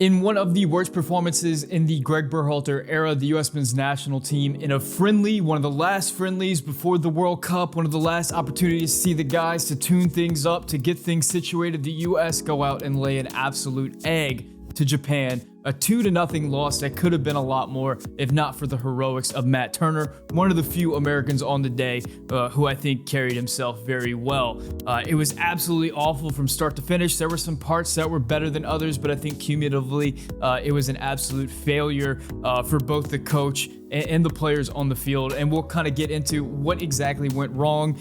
In one of the worst performances in the Greg Berhalter era, the U.S. men's national team, in a friendly, one of the last friendlies before the World Cup, one of the last opportunities to see the guys to tune things up, to get things situated, the U.S. go out and lay an absolute egg to Japan. A 2-0 loss that could have been a lot more if not for the heroics of Matt Turner, one of the few Americans on the day who I think carried himself very well. It was absolutely awful from start to finish. There were some parts that were better than others, but I think cumulatively it was an absolute failure for both the coach and the players on the field. And we'll kind of get into what exactly went wrong,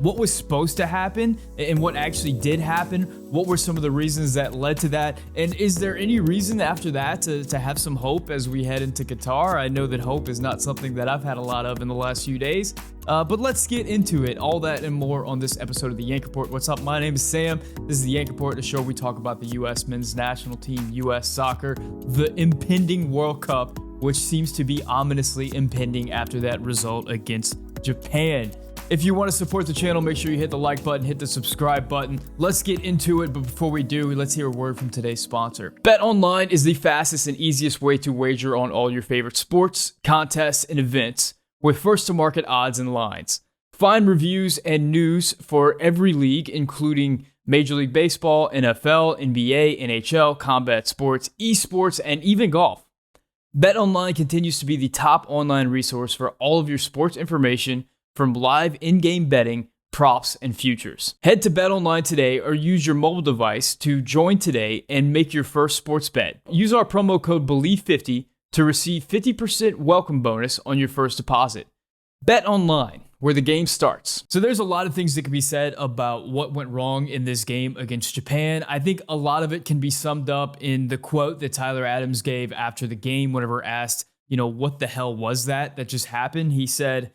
what was supposed to happen, and what actually did happen. What were some of the reasons that led to that? And is there any reason after that to have some hope as we head into Qatar? I know that hope is not something that I've had a lot of in the last few days, but let's get into it. All that and more on this episode of the Yank Report. What's up? My name is Sam. This is the Yank Report, the show where we talk about the U.S. men's national team, U.S. soccer, the impending World Cup, which seems to be ominously impending after that result against Japan. If you want to support the channel, make sure you hit the like button, hit the subscribe button. Let's get into it, but before we do, let's hear a word from today's sponsor. BetOnline is the fastest and easiest way to wager on all your favorite sports, contests, and events with first-to-market odds and lines. Find reviews and news for every league, including Major League Baseball, NFL, NBA, NHL, combat sports, esports, and even golf. BetOnline continues to be the top online resource for all of your sports information, from live in-game betting, props, and futures. Head to BetOnline today or use your mobile device to join today and make your first sports bet. Use our promo code BELIEVE50 to receive 50% welcome bonus on your first deposit. BetOnline, where the game starts. So there's a lot of things that can be said about what went wrong in this game against Japan. I think a lot of it can be summed up in the quote that Tyler Adams gave after the game whenever asked, what the hell was that just happened? He said,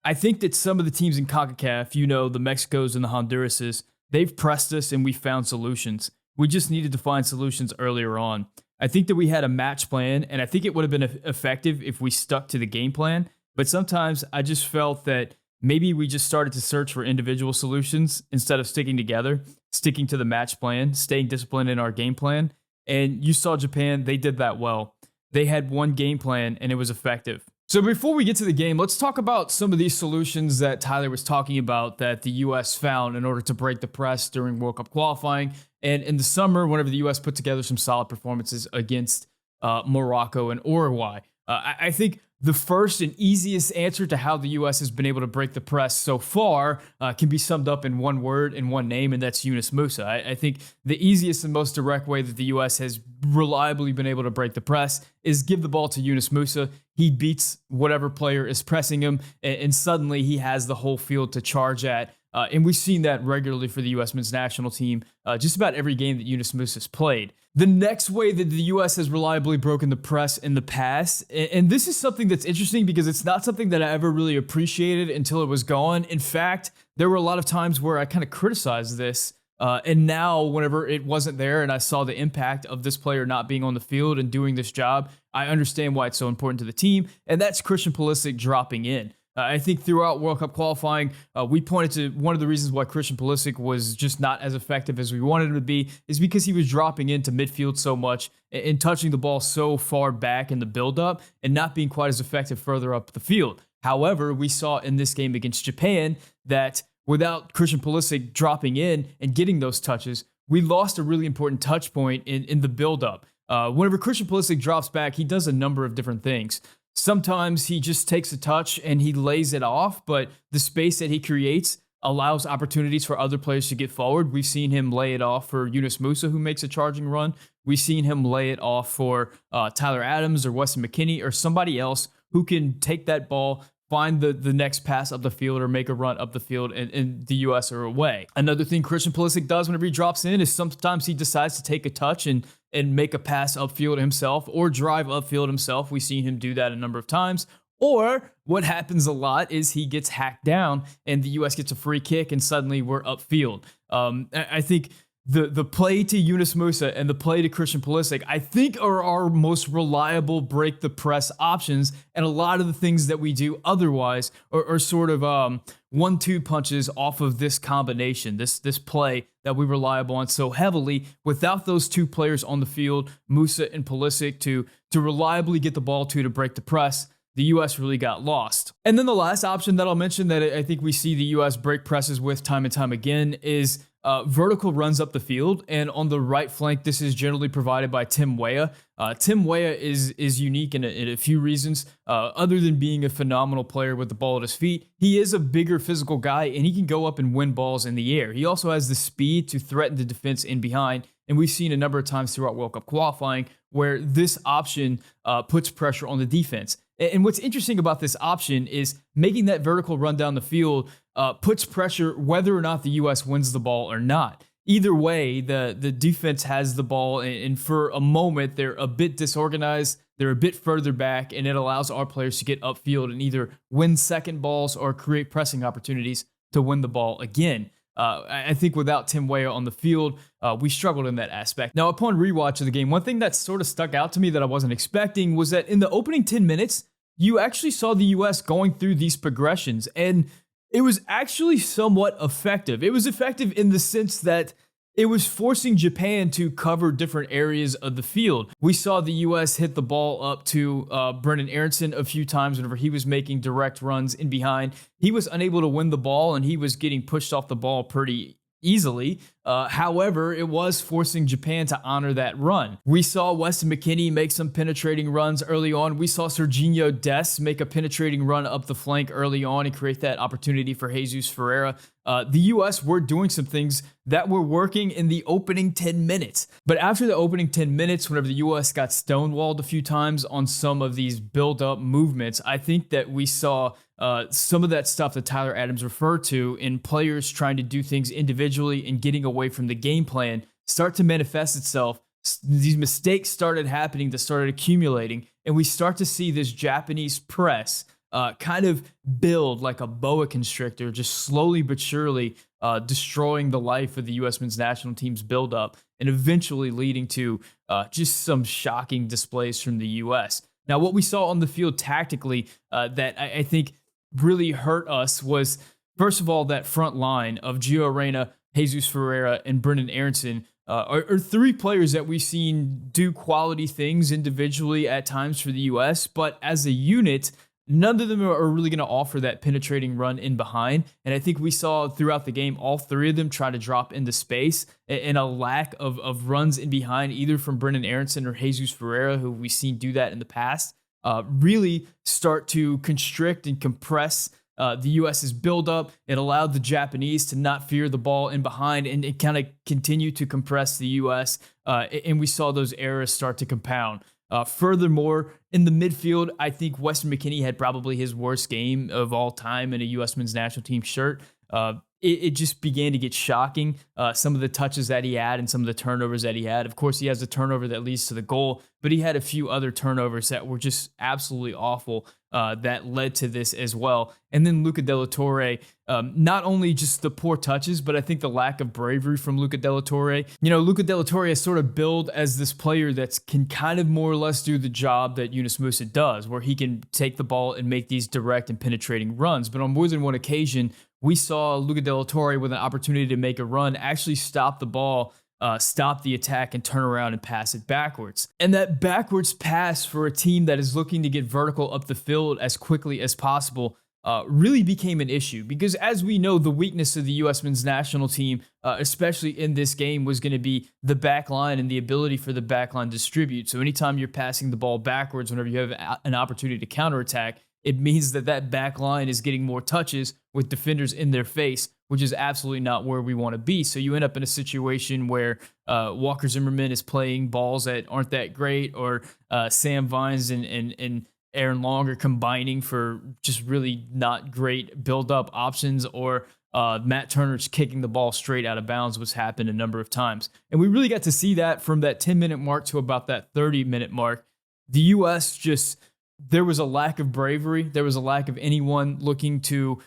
I think that some of the teams in CONCACAF, the Mexicos and the Hondurases, they've pressed us and we found solutions. We just needed to find solutions earlier on. I think that we had a match plan, and I think it would have been effective if we stuck to the game plan. But sometimes I just felt that maybe we just started to search for individual solutions instead of sticking together, sticking to the match plan, staying disciplined in our game plan. And you saw Japan, they did that well. They had one game plan and it was effective. So before we get to the game, let's talk about some of these solutions that Tyler was talking about that the U.S. found in order to break the press during World Cup qualifying. And in the summer, whenever the U.S. put together some solid performances against Morocco and Uruguay. I think the first and easiest answer to how the U.S. has been able to break the press so far can be summed up in one word and one name, and that's Yunus Musah. I think the easiest and most direct way that the U.S. has reliably been able to break the press is give the ball to Yunus Musah. He beats whatever player is pressing him, and suddenly he has the whole field to charge at. And we've seen that regularly for the U.S. men's national team, just about every game that Yunus Musah has played. The next way that the U.S. has reliably broken the press in the past, and this is something that's interesting because it's not something that I ever really appreciated until it was gone. In fact, there were a lot of times where I kind of criticized this, and now whenever it wasn't there and I saw the impact of this player not being on the field and doing this job, I understand why it's so important to the team, and that's Christian Pulisic dropping in. I think throughout World Cup qualifying, we pointed to one of the reasons why Christian Pulisic was just not as effective as we wanted him to be is because he was dropping into midfield so much and touching the ball so far back in the build-up and not being quite as effective further up the field. However, we saw in this game against Japan that without Christian Pulisic dropping in and getting those touches, we lost a really important touch point in the build-up. Whenever Christian Pulisic drops back, he does a number of different things. Sometimes he just takes a touch and he lays it off, but the space that he creates allows opportunities for other players to get forward. We've seen him lay it off for Yunus Musah, who makes a charging run. We've seen him lay it off for Tyler Adams or Weston McKennie or somebody else who can take that ball, find the next pass up the field or make a run up the field, and the U.S. are away. Another thing Christian Pulisic does whenever he drops in is sometimes he decides to take a touch and make a pass upfield himself or drive upfield himself. We've seen him do that a number of times. Or what happens a lot is he gets hacked down and the U.S. gets a free kick and suddenly we're upfield. I think the play to Yunus Musa and the play to Christian Pulisic, I think are our most reliable break the press options. And a lot of the things that we do otherwise are sort of 1-2 punches off of this combination, this play that we rely upon so heavily. Without those two players on the field, Musa and Pulisic, to reliably get the ball to break the press, the U.S. really got lost. And then the last option that I'll mention that I think we see the U.S. break presses with time and time again is vertical runs up the field. And on the right flank, this is generally provided by Tim Weah. Tim Weah is unique in a few reasons. Other than being a phenomenal player with the ball at his feet, he is a bigger physical guy, and he can go up and win balls in the air. He also has the speed to threaten the defense in behind. And we've seen a number of times throughout World Cup qualifying where this option puts pressure on the defense. And what's interesting about this option is making that vertical run down the field puts pressure whether or not the U.S. wins the ball or not. Either way, the defense has the ball, and for a moment, they're a bit disorganized, they're a bit further back, and it allows our players to get upfield and either win second balls or create pressing opportunities to win the ball again. I think without Tim Weah on the field, we struggled in that aspect. Now, upon rewatch of the game, one thing that sort of stuck out to me that I wasn't expecting was that in the opening 10 minutes, you actually saw the U.S. going through these progressions, and it was actually somewhat effective. It was effective in the sense that it was forcing Japan to cover different areas of the field. We saw the U.S. hit the ball up to Brennan Aronson a few times whenever he was making direct runs in behind. He was unable to win the ball, and he was getting pushed off the ball pretty easily. However, it was forcing Japan to honor that run. We saw Weston McKennie make some penetrating runs early on. We saw Serginho Dest make a penetrating run up the flank early on and create that opportunity for Jesus Ferreira. The U.S. were doing some things that were working in the opening 10 minutes. But after the opening 10 minutes, whenever the U.S. got stonewalled a few times on some of these build-up movements, I think that we saw some of that stuff that Tyler Adams referred to in players trying to do things individually and getting away from the game plan start to manifest itself. These mistakes started happening that started accumulating, and we start to see this Japanese press kind of build like a boa constrictor, just slowly but surely destroying the life of the U.S. men's national team's buildup and eventually leading to just some shocking displays from the U.S. Now, what we saw on the field tactically that I think really hurt us was, first of all, that front line of Gio Reyna, Jesus Ferreira, and Brennan Aronson are three players that we've seen do quality things individually at times for the U.S., but as a unit, none of them are really going to offer that penetrating run in behind. And I think we saw throughout the game, all three of them try to drop into space, and a lack of runs in behind, either from Brennan Aronson or Jesus Ferreira, who we've seen do that in the past, really start to constrict and compress the U.S.'s buildup. It allowed the Japanese to not fear the ball in behind, and it kind of continued to compress the U.S., and we saw those errors start to compound. Furthermore, in the midfield, I think Weston McKennie had probably his worst game of all time in a U.S. men's national team shirt. It just began to get shocking, some of the touches that he had and some of the turnovers that he had. Of course, he has the turnover that leads to the goal, but he had a few other turnovers that were just absolutely awful that led to this as well. And then Luca De La Torre, not only just the poor touches, but I think the lack of bravery from Luca De La Torre. You know, Luca De La Torre is sort of billed as this player that can kind of more or less do the job that Yunus Musa does, where he can take the ball and make these direct and penetrating runs. But on more than one occasion, we saw Luca De La Torre with an opportunity to make a run actually stop the ball, stop the attack, and turn around and pass it backwards. And that backwards pass for a team that is looking to get vertical up the field as quickly as possible really became an issue, because as we know, the weakness of the U.S. men's national team, especially in this game, was going to be the back line and the ability for the back line to distribute. So anytime you're passing the ball backwards, whenever you have an opportunity to counterattack, it means that back line is getting more touches with defenders in their face, which is absolutely not where we want to be. So you end up in a situation where Walker Zimmerman is playing balls that aren't that great, or Sam Vines and Aaron Long are combining for just really not great build-up options, or Matt Turner's kicking the ball straight out of bounds, which happened a number of times. And we really got to see that from that 10-minute mark to about that 30-minute mark. The U.S. just... there was a lack of bravery. There was a lack of anyone looking to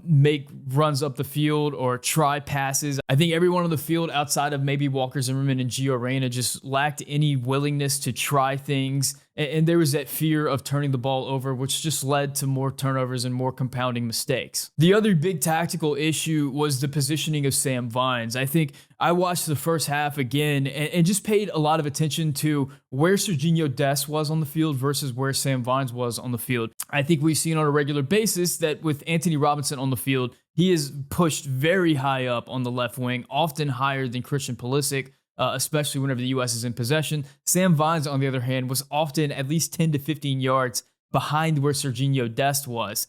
make runs up the field or try passes. I think everyone on the field outside of maybe Walker Zimmerman and Gio Reyna just lacked any willingness to try things. And there was that fear of turning the ball over, which just led to more turnovers and more compounding mistakes. The other big tactical issue was the positioning of Sam Vines. I think I watched the first half again and just paid a lot of attention to where Serginho Dest was on the field versus where Sam Vines was on the field. I think we've seen on a regular basis that with Anthony Robinson on the field, he is pushed very high up on the left wing, often higher than Christian Pulisic, especially whenever the U.S. is in possession. Sam Vines, on the other hand, was often at least 10 to 15 yards behind where Serginho Dest was.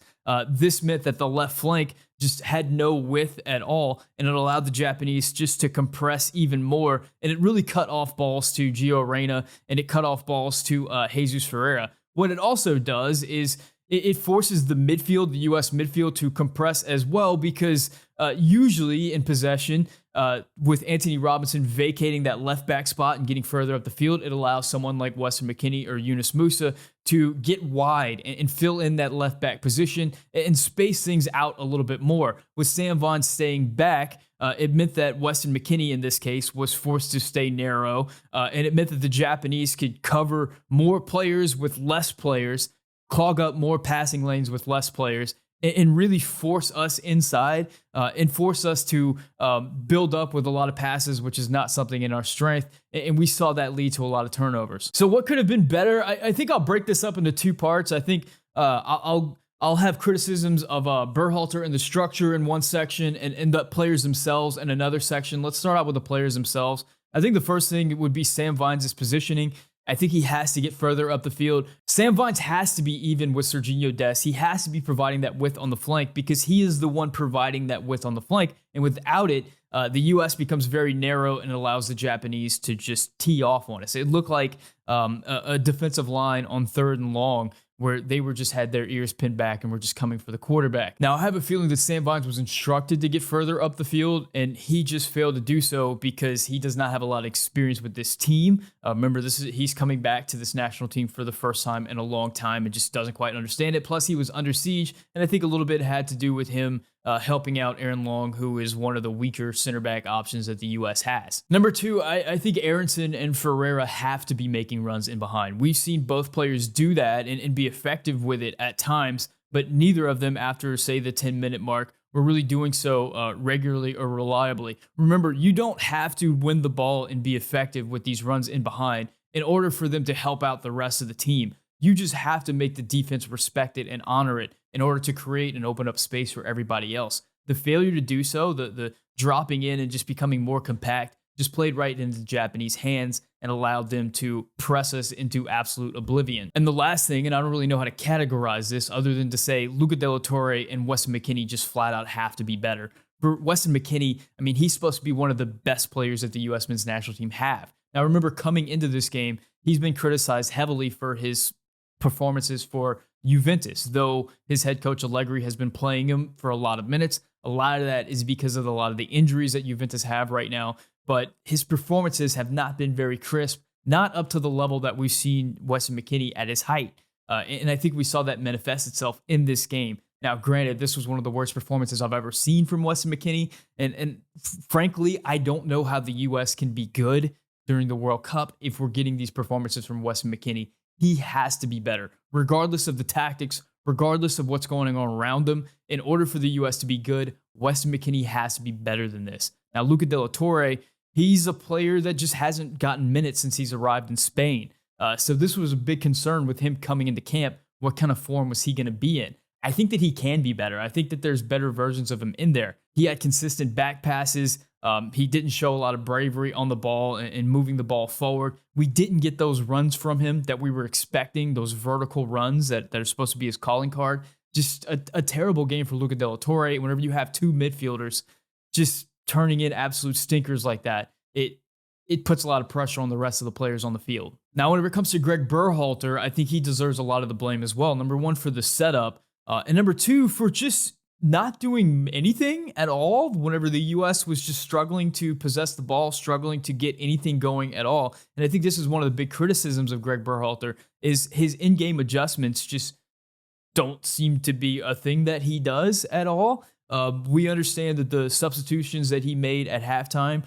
This meant that the left flank just had no width at all, and it allowed the Japanese just to compress even more, and it really cut off balls to Gio Reyna, and it cut off balls to Jesus Ferreira. What it also does is it forces the midfield, the U.S. midfield, to compress as well, because usually in possession, with Anthony Robinson vacating that left back spot and getting further up the field, it allows someone like Weston McKennie or Yunus Musa to get wide and fill in that left back position and space things out a little bit more. With Sam Vines staying back, it meant that Weston McKennie, in this case, was forced to stay narrow, and it meant that the Japanese could cover more players with less players, clog up more passing lanes with less players, and really force us inside and force us to build up with a lot of passes, which is not something in our strength. And we saw that lead to a lot of turnovers. So what could have been better? I think I'll break this up into two parts. I think I'll have criticisms of Berhalter and the structure in one section and the players themselves in another section. Let's start out with the players themselves. I think the first thing would be Sam Vines' positioning. I think he has to get further up the field. Sam Vines has to be even with Serginho Dest. He has to be providing that width on the flank because he is the one providing that width on the flank. And without it, the U.S. becomes very narrow and allows the Japanese to just tee off on us. It looked like a defensive line on 3rd and long where they were just had their ears pinned back and were just coming for the quarterback. Now, I have a feeling that Sam Vines was instructed to get further up the field, and he just failed to do so because he does not have a lot of experience with this team. Remember, he's coming back to this national team for the first time in a long time and just doesn't quite understand it. Plus, he was under siege, and I think a little bit had to do with him helping out Aaron Long, who is one of the weaker center back options that the U.S. has. Number two, I think Aronson and Ferreira have to be making runs in behind. We've seen both players do that and be effective with it at times, but neither of them after, say, the 10-minute mark were really doing so regularly or reliably. Remember, you don't have to win the ball and be effective with these runs in behind in order for them to help out the rest of the team. You just have to make the defense respect it and honor it in order to create and open up space for everybody else. The failure to do so, the dropping in and just becoming more compact, just played right into the Japanese hands and allowed them to press us into absolute oblivion. And the last thing, and I don't really know how to categorize this other than to say Luca De La Torre and Weston McKennie just flat out have to be better. For Weston McKennie, I mean, he's supposed to be one of the best players that the U.S. men's national team have. Now, remember, coming into this game, he's been criticized heavily for his performances for Juventus, though his head coach Allegri has been playing him for a lot of minutes. A lot of that is because of a lot of the injuries that Juventus have right now, but his performances have not been very crisp, not up to the level that we've seen Weston McKennie at his height. And I think we saw that manifest itself in this game. Now, granted, this was one of the worst performances I've ever seen from Weston McKennie, and frankly, I don't know how the U.S. can be good during the World Cup if we're getting these performances from Weston McKennie. He has to be better, regardless of the tactics, regardless of what's going on around him. In order for the U.S. to be good, Weston McKennie has to be better than this. Now, Luca De La Torre, he's a player that just hasn't gotten minutes since he's arrived in Spain. So this was a big concern with him coming into camp. What kind of form was he going to be in? I think that he can be better. I think that there's better versions of him in there. He had consistent back passes. He didn't show a lot of bravery on the ball and moving the ball forward. We didn't get those runs from him that we were expecting, those vertical runs that are supposed to be his calling card. Just a terrible game for Luca De La Torre. Whenever you have two midfielders just turning in absolute stinkers like that, it puts a lot of pressure on the rest of the players on the field. Now, whenever it comes to Greg Berhalter, I think he deserves a lot of the blame as well. Number one, for the setup, and number two, for just not doing anything at all whenever the U.S. was just struggling to possess the ball, struggling to get anything going at all. And I think this is one of the big criticisms of Greg Berhalter is his in-game adjustments just don't seem to be a thing that he does at all. We understand that the substitutions that he made at halftime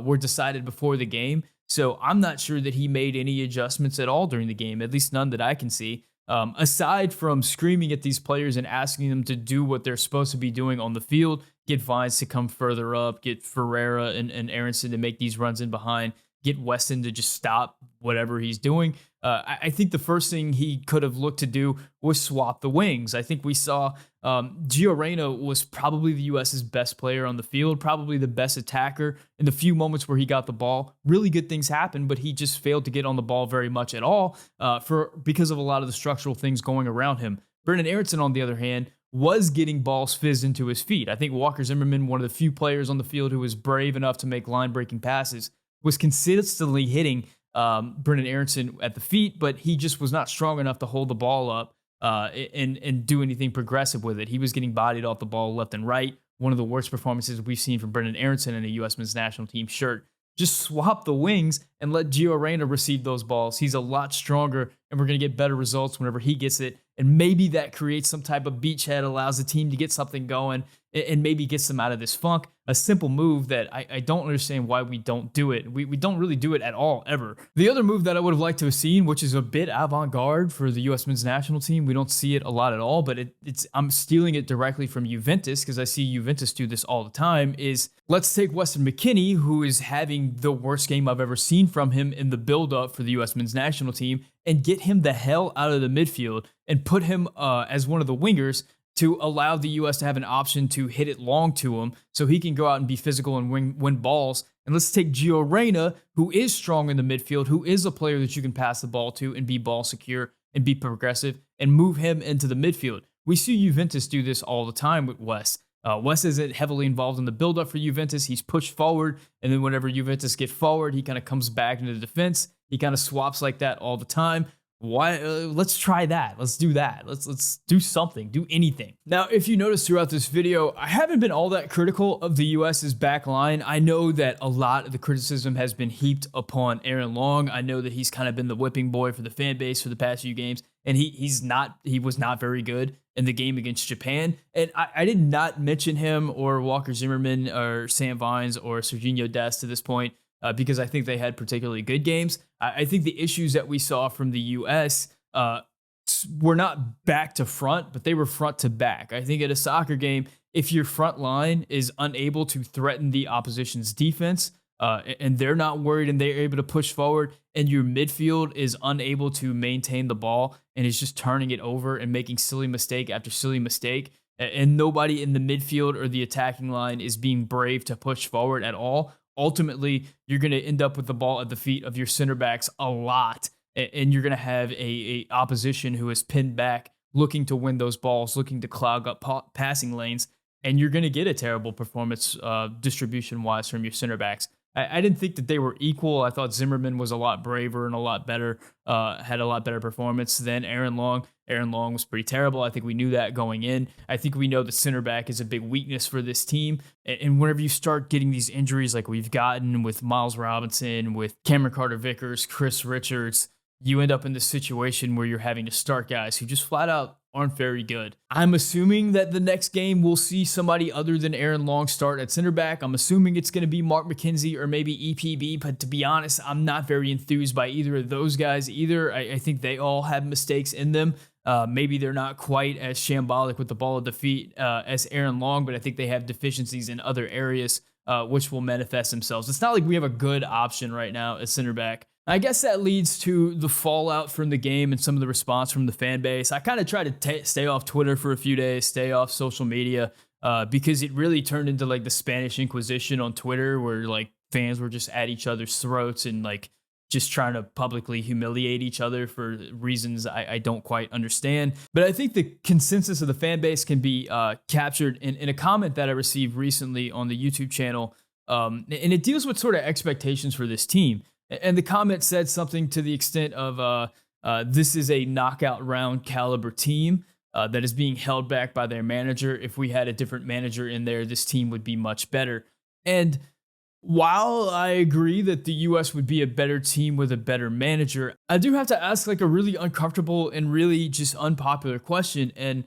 were decided before the game. So I'm not sure that he made any adjustments at all during the game, at least none that I can see. Aside from screaming at these players and asking them to do what they're supposed to be doing on the field, get Vines to come further up, get Ferreira and Aronson to make these runs in behind, get Weston to just stop whatever he's doing. I think the first thing he could have looked to do was swap the wings. I think we saw Gio Reyna was probably the U.S.'s best player on the field, probably the best attacker. In the few moments where he got the ball, really good things happened, but he just failed to get on the ball very much at all because of a lot of the structural things going around him. Brenden Aronson, on the other hand, was getting balls fizzed into his feet. I think Walker Zimmerman, one of the few players on the field who was brave enough to make line-breaking passes, was consistently hitting Brenden Aronson at the feet, but he just was not strong enough to hold the ball up and do anything progressive with it. He was getting bodied off the ball left and right. One of the worst performances we've seen from Brenden Aronson in a U.S. men's national team shirt. Just swap the wings and let Gio Reyna receive those balls. He's a lot stronger, and we're going to get better results whenever he gets it. And maybe that creates some type of beachhead, allows the team to get something going, and maybe gets them out of this funk. A simple move that I don't understand why we don't do it. We don't really do it at all, ever. The other move that I would have liked to have seen, which is a bit avant-garde for the U.S. men's national team, we don't see it a lot at all, but I'm stealing it directly from Juventus because I see Juventus do this all the time, is let's take Weston McKennie, who is having the worst game I've ever seen from him in the build-up for the U.S. men's national team, and get him the hell out of the midfield and put him as one of the wingers to allow the U.S. to have an option to hit it long to him so he can go out and be physical and win balls. And let's take Gio Reyna, who is strong in the midfield, who is a player that you can pass the ball to and be ball secure and be progressive, and move him into the midfield. We see Juventus do this all the time with Wes. Wes isn't heavily involved in the build-up for Juventus. He's pushed forward, and then whenever Juventus get forward, he kind of comes back into the defense. He kind of swaps like that all the time. Why? Let's try that. Let's do that. Let's do something. Do anything. Now, if you notice throughout this video, I haven't been all that critical of the U.S.'s back line. I know that a lot of the criticism has been heaped upon Aaron Long. I know that he's kind of been the whipping boy for the fan base for the past few games, and he was not very good in the game against Japan. And I did not mention him or Walker Zimmerman or Sam Vines or Serginho Dest to this point. Because I think they had particularly good games. I think the issues that we saw from the U.S. Were not back to front, but they were front to back. I think at a soccer game, if your front line is unable to threaten the opposition's defense, and they're not worried and they're able to push forward, and your midfield is unable to maintain the ball and is just turning it over and making silly mistake after silly mistake, and nobody in the midfield or the attacking line is being brave to push forward at all, ultimately, you're going to end up with the ball at the feet of your center backs a lot, and you're going to have a opposition who is pinned back, looking to win those balls, looking to clog up passing lanes, and you're going to get a terrible performance distribution-wise from your center backs. I didn't think that they were equal. I thought Zimmerman was a lot braver and a lot better, had a lot better performance than Aaron Long. Aaron Long was pretty terrible. I think we knew that going in. I think we know the center back is a big weakness for this team. And whenever you start getting these injuries like we've gotten with Miles Robinson, with Cameron Carter-Vickers, Chris Richards, you end up in this situation where you're having to start guys who just flat out aren't very good. I'm assuming that the next game we'll see somebody other than Aaron Long start at center back. I'm assuming it's going to be Mark McKenzie or maybe EPB, but to be honest, I'm not very enthused by either of those guys either. I think they all have mistakes in them. Maybe they're not quite as shambolic with the ball at the feet as Aaron Long, but I think they have deficiencies in other areas which will manifest themselves. It's not like we have a good option right now at center back. I guess that leads to the fallout from the game and some of the response from the fan base. I kind of tried to stay off Twitter for a few days, stay off social media, because it really turned into like the Spanish Inquisition on Twitter, where like fans were just at each other's throats and like just trying to publicly humiliate each other for reasons I don't quite understand. But I think the consensus of the fan base can be captured in a comment that I received recently on the YouTube channel, and it deals with sort of expectations for this team. And the comment said something to the extent of, this is a knockout round caliber team that is being held back by their manager. If we had a different manager in there, this team would be much better. And While I agree that the US would be a better team with a better manager, I do have to ask like a really uncomfortable and really just unpopular question. And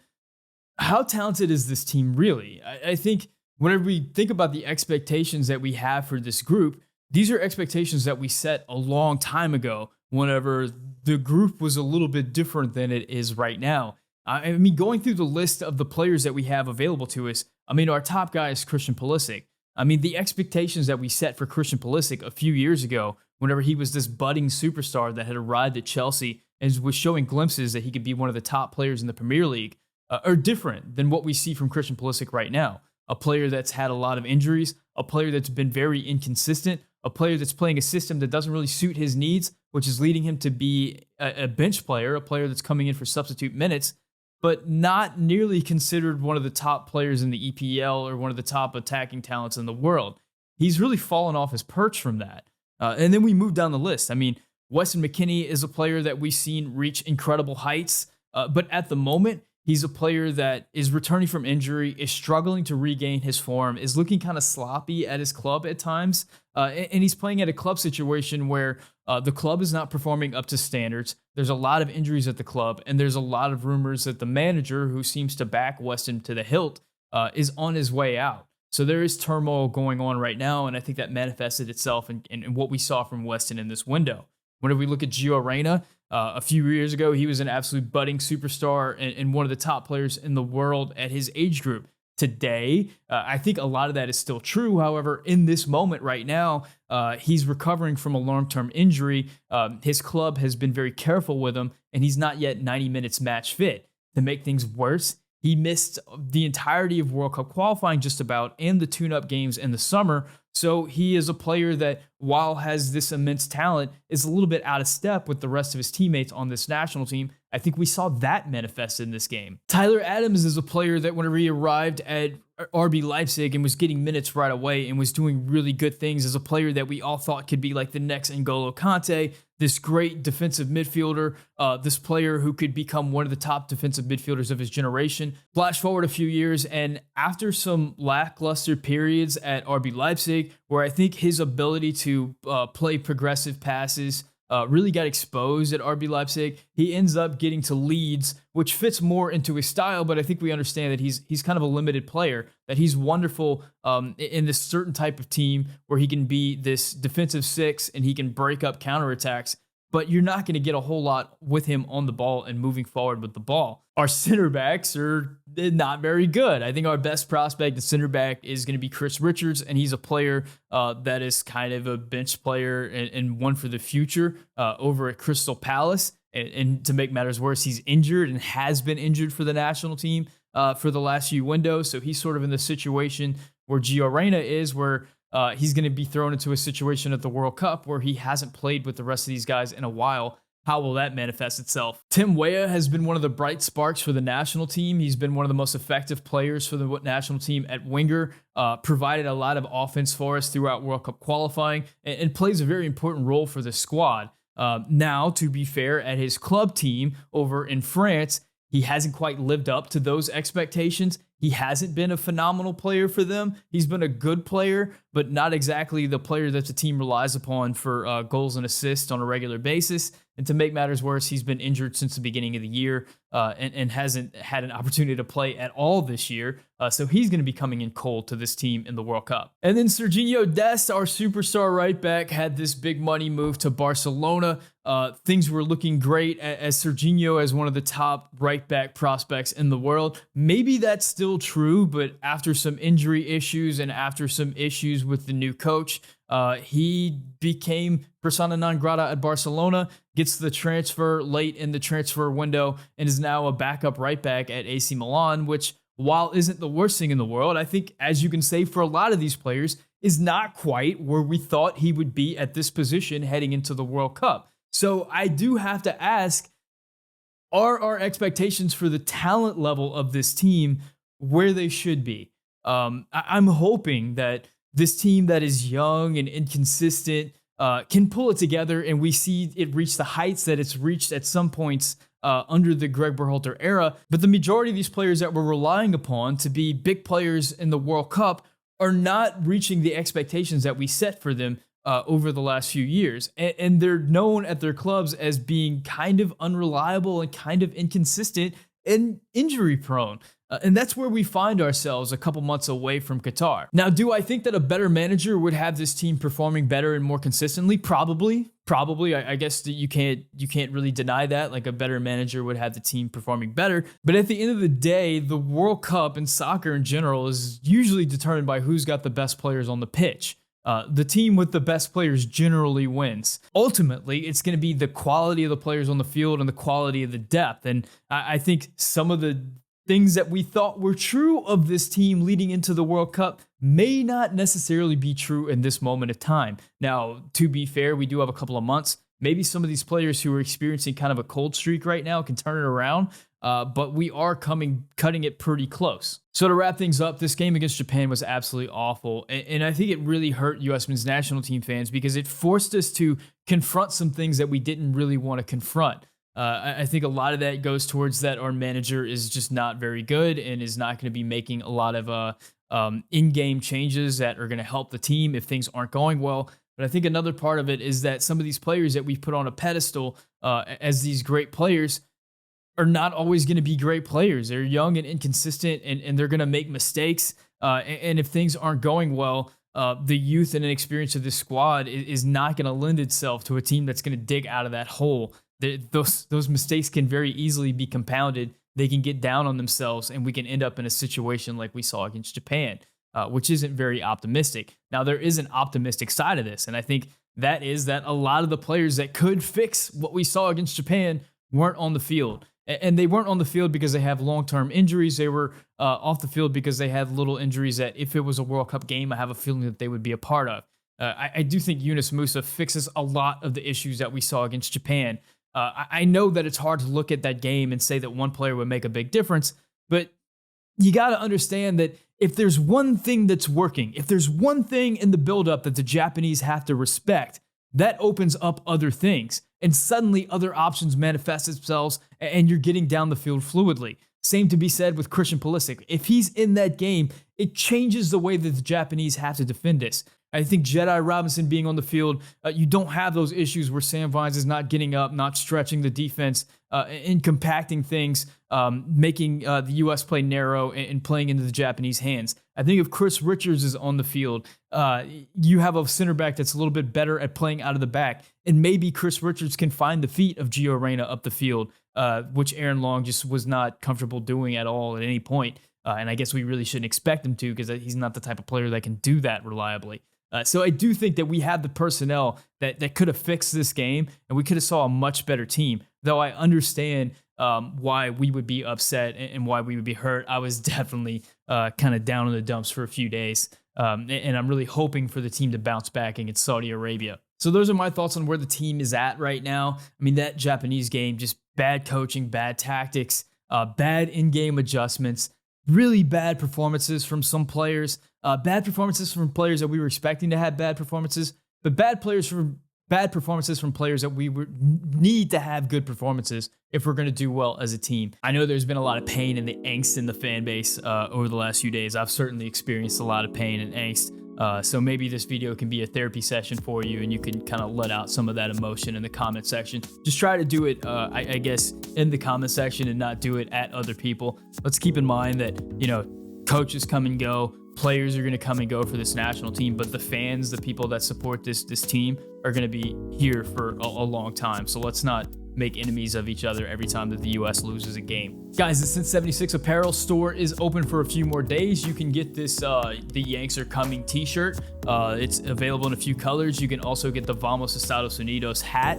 how talented is this team really? I think whenever we think about the expectations that we have for this group, these are expectations that we set a long time ago whenever the group was a little bit different than it is right now. I mean, going through the list of the players that we have available to us, I mean, our top guy is Christian Pulisic. I mean, the expectations that we set for Christian Pulisic a few years ago, whenever he was this budding superstar that had arrived at Chelsea and was showing glimpses that he could be one of the top players in the Premier League, are different than what we see from Christian Pulisic right now. A player that's had a lot of injuries, a player that's been very inconsistent, a player that's playing a system that doesn't really suit his needs, which is leading him to be a bench player, a player that's coming in for substitute minutes, but not nearly considered one of the top players in the EPL or one of the top attacking talents in the world. He's really fallen off his perch from that. And then we move down the list. I mean, Weston McKennie is a player that we've seen reach incredible heights, but at the moment, he's a player that is returning from injury, is struggling to regain his form, is looking kind of sloppy at his club at times. And he's playing at a club situation where the club is not performing up to standards. There's a lot of injuries at the club, and there's a lot of rumors that the manager, who seems to back Weston to the hilt, is on his way out. So there is turmoil going on right now, and I think that manifested itself in what we saw from Weston in this window. Whenever we look at Gio Reyna, a few years ago, he was an absolute budding superstar and one of the top players in the world at his age group. Today, I think a lot of that is still true. However, in this moment right now, he's recovering from a long-term injury. His club has been very careful with him, and he's not yet 90 minutes match fit. To make things worse, he missed the entirety of World Cup qualifying just about and the tune-up games in the summer. So he is a player that, while has this immense talent, is a little bit out of step with the rest of his teammates on this national team. I think we saw that manifested in this game. Tyler Adams is a player that whenever he arrived at RB Leipzig and was getting minutes right away and was doing really good things as a player that we all thought could be like the next N'Golo Kante, this great defensive midfielder, this player who could become one of the top defensive midfielders of his generation. Flash forward a few years, and after some lackluster periods at RB Leipzig, where I think his ability to play progressive passes really got exposed at RB Leipzig, he ends up getting to Leeds, which fits more into his style, but I think we understand that he's kind of a limited player, that he's wonderful in this certain type of team where he can be this defensive six and he can break up counterattacks, but you're not going to get a whole lot with him on the ball and moving forward with the ball. Our center backs are not very good. I think our best prospect at center back is going to be Chris Richards, and he's a player that is kind of a bench player and one for the future over at Crystal Palace. And to make matters worse, he's injured and has been injured for the national team for the last few windows. So he's sort of in the situation where Gio Reyna is, where he's going to be thrown into a situation at the World Cup where he hasn't played with the rest of these guys in a while. How will that manifest itself? Tim Weah has been one of the bright sparks for the national team. He's been one of the most effective players for the national team at winger, provided a lot of offense for us throughout World Cup qualifying, and plays a very important role for the squad. Now, to be fair, at his club team over in France, he hasn't quite lived up to those expectations. He hasn't been a phenomenal player for them. He's been a good player, but not exactly the player that the team relies upon for goals and assists on a regular basis. And to make matters worse, he's been injured since the beginning of the year and hasn't had an opportunity to play at all this year. So he's going to be coming in cold to this team in the World Cup. And then Serginho Dest, our superstar right back, had this big money move to Barcelona. Things were looking great as Serginho as one of the top right back prospects in the world. Maybe that's still true, but after some injury issues and after some issues with the new coach, he became persona non grata at Barcelona, gets the transfer late in the transfer window, and is now a backup right back at AC Milan, which, while isn't the worst thing in the world, I think, as you can say for a lot of these players, is not quite where we thought he would be at this position heading into the World Cup. So I do have to ask, are our expectations for the talent level of this team where they should be? I'm hoping that this team that is young and inconsistent can pull it together, and we see it reach the heights that it's reached at some points under the Greg Berhalter era. But the majority of these players that we're relying upon to be big players in the World Cup are not reaching the expectations that we set for them over the last few years. And they're known at their clubs as being kind of unreliable and kind of inconsistent and injury prone. And that's where we find ourselves a couple months away from Qatar. Now, do I think that a better manager would have this team performing better and more consistently? Probably. I guess that you can't really deny that. Like, a better manager would have the team performing better. But at the end of the day, the World Cup and soccer in general is usually determined by who's got the best players on the pitch. The team with the best players generally wins. Ultimately, it's going to be the quality of the players on the field and the quality of the depth. And I think some of the things that we thought were true of this team leading into the World Cup may not necessarily be true in this moment of time. Now, to be fair, we do have a couple of months. Maybe some of these players who are experiencing kind of a cold streak right now can turn it around, but we are cutting it pretty close. So to wrap things up, this game against Japan was absolutely awful, and I think it really hurt U.S. men's national team fans because it forced us to confront some things that we didn't really want to confront. I think a lot of that goes towards that our manager is just not very good and is not going to be making a lot of in-game changes that are going to help the team if things aren't going well. But I think another part of it is that some of these players that we've put on a pedestal as these great players are not always going to be great players. They're young and inconsistent, and they're going to make mistakes. And if things aren't going well, the youth and inexperience of this squad is not going to lend itself to a team that's going to dig out of that hole. Those mistakes can very easily be compounded. They can get down on themselves, and we can end up in a situation like we saw against Japan, which isn't very optimistic. Now, there is an optimistic side of this, and I think that is that a lot of the players that could fix what we saw against Japan weren't on the field. And they weren't on the field because they have long-term injuries. They were off the field because they had little injuries that if it was a World Cup game, I have a feeling that they would be a part of. I do think Yunus Musah fixes a lot of the issues that we saw against Japan. I know that it's hard to look at that game and say that one player would make a big difference, but you got to understand that if there's one thing that's working, if there's one thing in the buildup that the Japanese have to respect, that opens up other things. And suddenly other options manifest themselves and you're getting down the field fluidly. Same to be said with Christian Pulisic. If he's in that game, it changes the way that the Japanese have to defend this. I think Jedi Robinson being on the field, you don't have those issues where Sam Vines is not getting up, not stretching the defense, and compacting things, making the U.S. play narrow and playing into the Japanese hands. I think if Chris Richards is on the field, you have a center back that's a little bit better at playing out of the back, and maybe Chris Richards can find the feet of Gio Reyna up the field, which Aaron Long just was not comfortable doing at all at any point. And I guess we really shouldn't expect him to because he's not the type of player that can do that reliably. So I do think that we have the personnel that could have fixed this game, and we could have saw a much better team. Though I understand why we would be upset and why we would be hurt. I was definitely kind of down in the dumps for a few days, and I'm really hoping for the team to bounce back against Saudi Arabia. So those are my thoughts on where the team is at right now. I mean, that Japanese game, just bad coaching, bad tactics, bad in-game adjustments, really bad performances from some players, bad performances from players that we were expecting to have bad performances, but bad performances from players that we need to have good performances if we're going to do well as a team. I know there's been a lot of pain and the angst in the fan base over the last few days. I've certainly experienced a lot of pain and angst. So maybe this video can be a therapy session for you and you can kind of let out some of that emotion in the comment section. Just try to do it, I guess, in the comment section and not do it at other people. Let's keep in mind that, coaches come and go, players are going to come and go for this national team, but the fans, the people that support this team are going to be here for a long time. So let's not make enemies of each other every time that the U.S. loses a game. Guys, the Since 76 apparel store is open for a few more days. You can get this the Yanks Are Coming t-shirt. It's available in a few colors. You can also get the Vamos Estados Unidos hat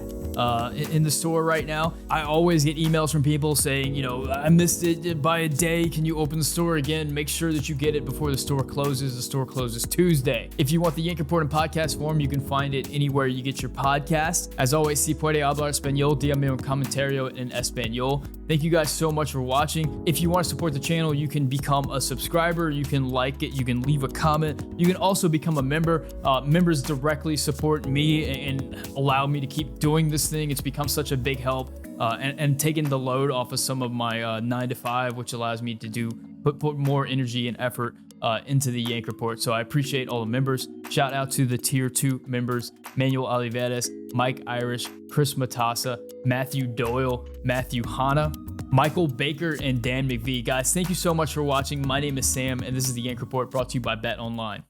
in the store right now. I always get emails from people saying, I missed it by a day. Can you open the store again? Make sure that you get it before the store closes. The store closes Tuesday. If you want the Yank Report in podcast form, you can find it anywhere you get your podcast. As always, si puede hablar español, dígame un comentario en español. Thank you guys so much for watching. If you want to support the channel, you can become a subscriber. You can like it. You can leave a comment. You can also become a member. Members directly support me and allow me to keep doing this thing. It's become such a big help and taking the load off of some of my 9 to 5, which allows me to do put more energy and effort into the Yank Report. So I appreciate all the members. Shout out to the Tier 2 members: Manuel Olivares, Mike Irish, Chris Matassa, Matthew Doyle, Matthew Hanna, Michael Baker, and Dan McVie. Guys, thank you so much for watching. My name is Sam, and this is the Yank Report brought to you by Bet Online.